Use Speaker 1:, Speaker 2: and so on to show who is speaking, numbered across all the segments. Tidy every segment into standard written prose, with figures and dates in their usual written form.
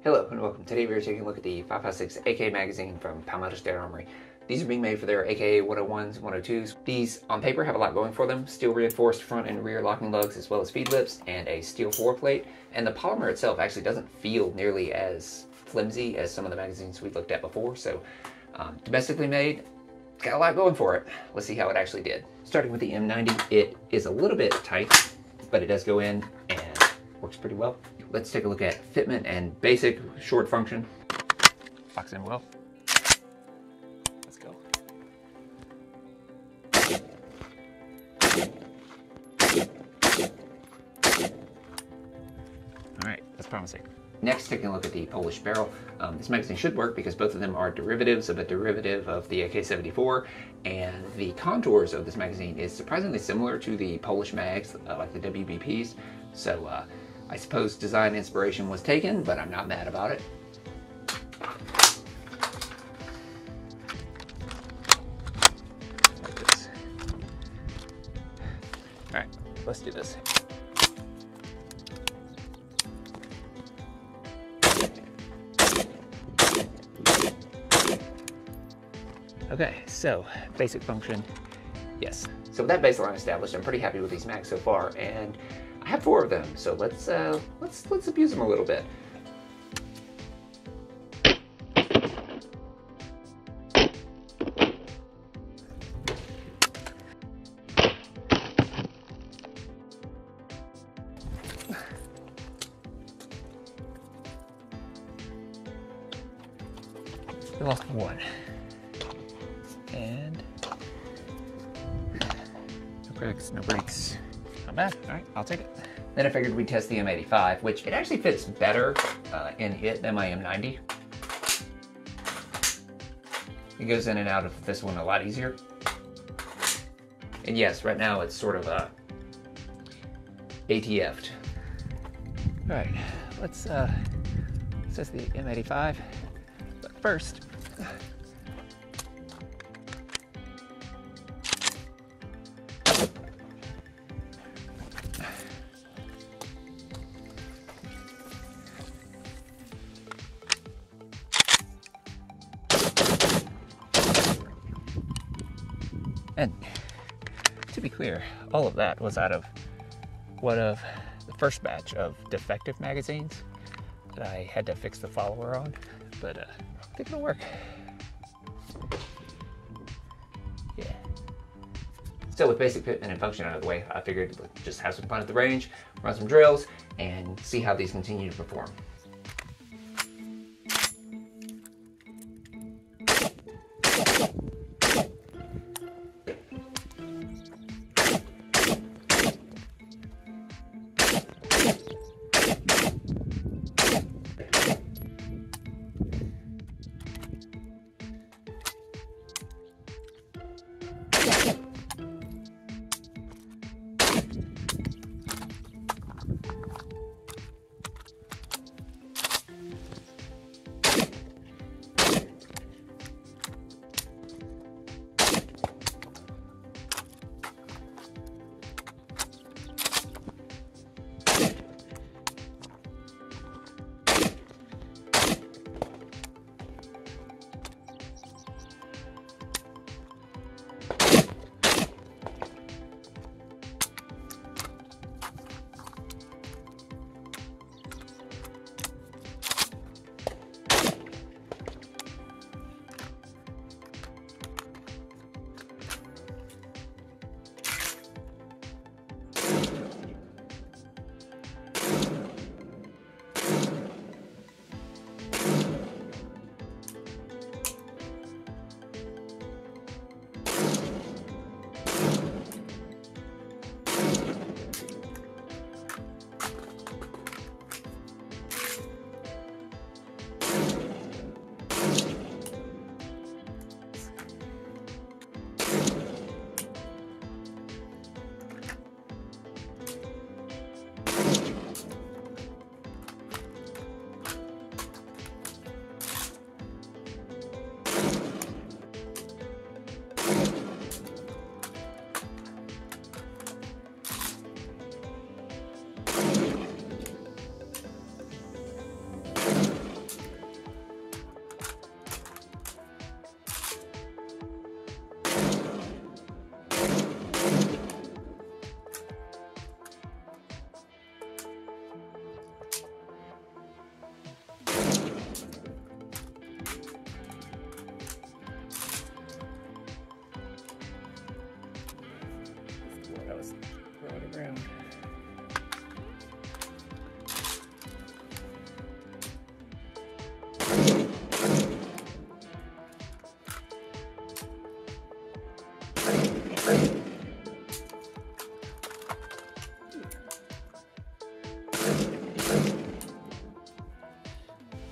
Speaker 1: Hello and welcome. Today we are taking a look at the 5.56 AK magazine from Palmetto State Armory. These are being made for their AK101s, 102s. These on paper have a lot going for them. Steel reinforced front and rear locking lugs as well as feed lips and a steel foreplate. And the polymer itself actually doesn't feel nearly as flimsy as some of the magazines we looked at before. So domestically made, got a lot going for it. Let's see how it actually did. Starting with the M90, it is a little bit tight, but it does go in and works pretty well. Let's take a look at fitment and basic short function. Locks in well. Let's go. All right, that's promising. Next, taking a look at the Polish Beryl. This magazine should work because both of them are derivatives of a derivative of the AK-74, and the contours of this magazine is surprisingly similar to the Polish mags, like the WBPs. So I suppose design inspiration was taken, but I'm not mad about it. Like this. All right, let's do this. Okay, so basic function, yes. So with that baseline established, I'm pretty happy with these mags so far, and I have 4 of them. So let's abuse them a little bit. We lost 1. And no cracks, no breaks. Not bad. All right, I'll take it. Then I figured we'd test the M85, which it actually fits better in it than my M90. It goes in and out of this one a lot easier. And yes, right now it's sort of ATF'd. All right, let's test the M85. But first, and to be clear, all of that was out of one of the first batch of defective magazines that I had to fix the follower on, but I think it'll work. Yeah. So with basic fitment and function out of the way, I figured let's just have some fun at the range, run some drills, and see how these continue to perform.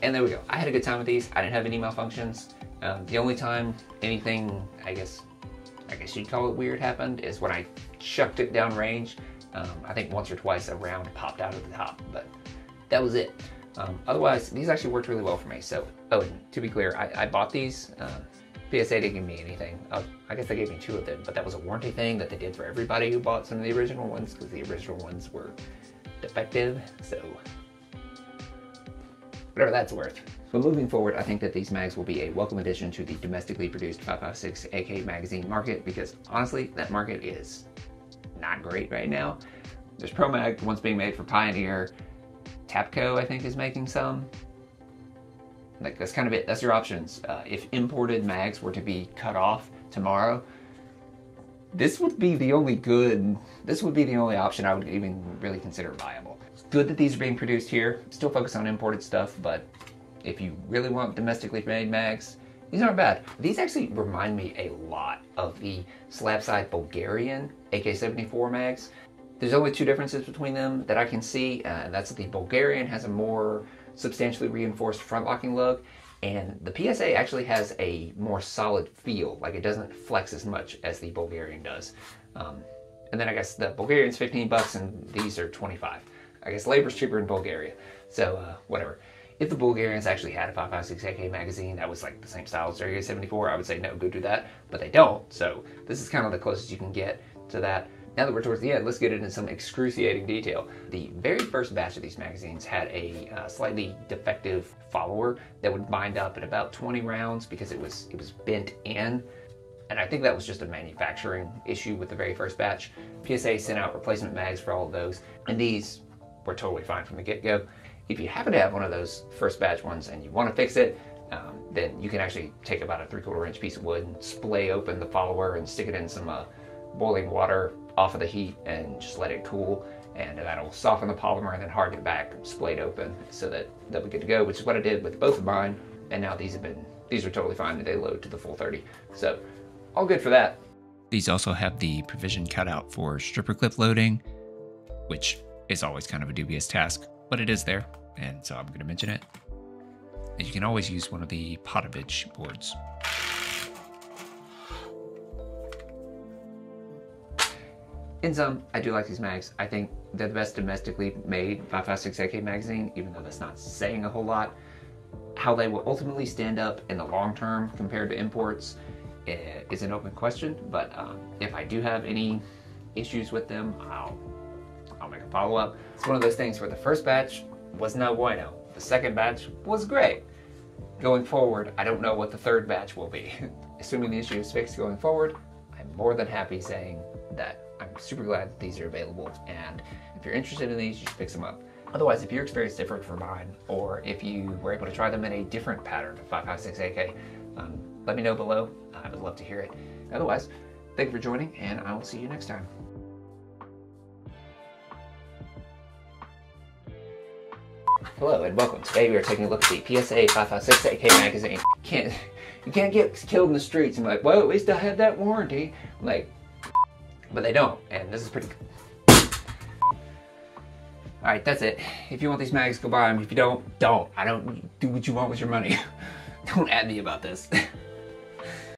Speaker 1: And there we go. I had a good time with these. I didn't have any malfunctions. The only time anything, I guess you'd call it weird, happened is when I chucked it down range. I think once or twice a round popped out of the top, but that was it. Otherwise, these actually worked really well for me. So, oh, and to be clear, I bought these. PSA didn't give me anything. I guess they gave me 2 of them, but that was a warranty thing that they did for everybody who bought some of the original ones, because the original ones were defective, so whatever that's worth. But moving forward, I think that these mags will be a welcome addition to the domestically produced 5.56 AK magazine market, because honestly, that market is not great right now. There's Pro Mag, the ones being made for Pioneer. Tapco, I think, is making some. Like, that's kind of it. That's your options. If imported mags were to be cut off tomorrow, this would be the only option I would even really consider viable. It's good that these are being produced here. Still focus on imported stuff, but if you really want domestically made mags, these aren't bad. These actually remind me a lot of the slab-side Bulgarian AK-74 mags. There's only 2 differences between them that I can see. That's that the Bulgarian has a more substantially reinforced front locking lug, and the PSA actually has a more solid feel. Like, it doesn't flex as much as the Bulgarian does. And then I guess the Bulgarian's 15 bucks and these are 25. I guess labor's cheaper in Bulgaria. So whatever. If the Bulgarians actually had a 5.56 AK magazine that was like the same style as their AK-74, I would say no, go do that. But they don't, so this is kind of the closest you can get to that. Now that we're towards the end, let's get into some excruciating detail. The very first batch of these magazines had a slightly defective follower that would bind up at about 20 rounds because it was bent in. And I think that was just a manufacturing issue with the very first batch. PSA sent out replacement mags for all of those, and these were totally fine from the get-go. If you happen to have one of those first batch ones and you want to fix it, then you can actually take about a 3/4 inch piece of wood and splay open the follower and stick it in some boiling water off of the heat and just let it cool, and that'll soften the polymer and then harden it back, splayed open, so that they'll be good to go, which is what I did with both of mine. And now these are totally fine, and they load to the full 30. So all good for that. These also have the provision cut out for stripper clip loading, which is always kind of a dubious task, but it is there, and so I'm going to mention it. And you can always use one of the Potovich boards. In sum, I do like these mags. I think they're the best domestically made 5.56 AK magazine, even though that's not saying a whole lot. How they will ultimately stand up in the long term compared to imports is an open question, but if I do have any issues with them, I'll make a follow-up. It's one of those things where the first batch was no bueno. The second batch was great. Going forward, I don't know what the third batch will be. Assuming the issue is fixed going forward, I'm more than happy saying that I'm super glad that these are available, and if you're interested in these, you should pick some up. Otherwise, if your experience differed from mine, or if you were able to try them in a different pattern of 5.56 AK, let me know below. I would love to hear it. Otherwise, thank you for joining, and I will see you next time. Hello and welcome. Today we are taking a look at the PSA 5.56 AK magazine. You can't get killed in the streets and be like, well, at least I had that warranty. Like, but they don't, and this is pretty good. Alright, that's it. If you want these mags, go buy them. If you don't, don't. I don't do what you want with your money. Don't at me about this.